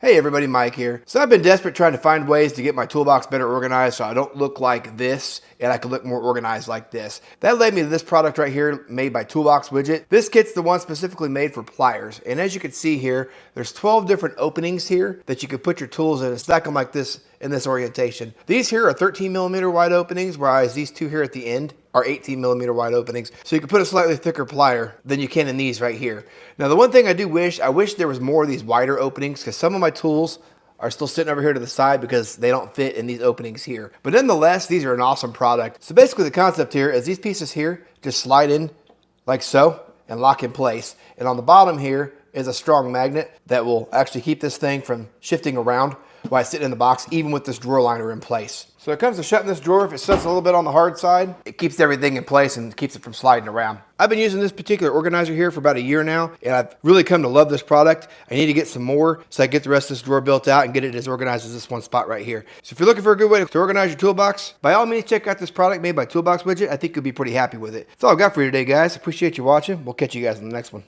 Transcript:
Hey everybody, Mike here. So I've been desperate trying to find ways to get my toolbox better organized so I don't look like this and I can look more organized like this. That led me to this product right here made by ToolBox Widget. This kit's the one specifically made for pliers. And as you can see here, there's 12 different openings here that you can put your tools in and stack them like this in this orientation. These here are 13mm wide openings, whereas these two here at the end are 18mm wide openings. So you can put a slightly thicker plier than you can in these right here. Now the one thing I wish there was more of these wider openings, because some of my tools are still sitting over here to the side because they don't fit in these openings here. But nonetheless, these are an awesome product. So basically the concept here is these pieces here just slide in like so and lock in place. And on the bottom here is a strong magnet that will actually keep this thing from shifting around while it's sitting in the box, even with this drawer liner in place. So it comes to shutting this drawer. If it sits a little bit on the hard side, it keeps everything in place and keeps it from sliding around. I've been using this particular organizer here for about a year now, and I've really come to love this product. I need to get some more so I can get the rest of this drawer built out and get it as organized as this one spot right here. So if you're looking for a good way to organize your toolbox, by all means check out this product made by ToolBox Widget. I think you'll be pretty happy with it. That's all I've got for you today, guys. Appreciate you watching. We'll catch you guys in the next one.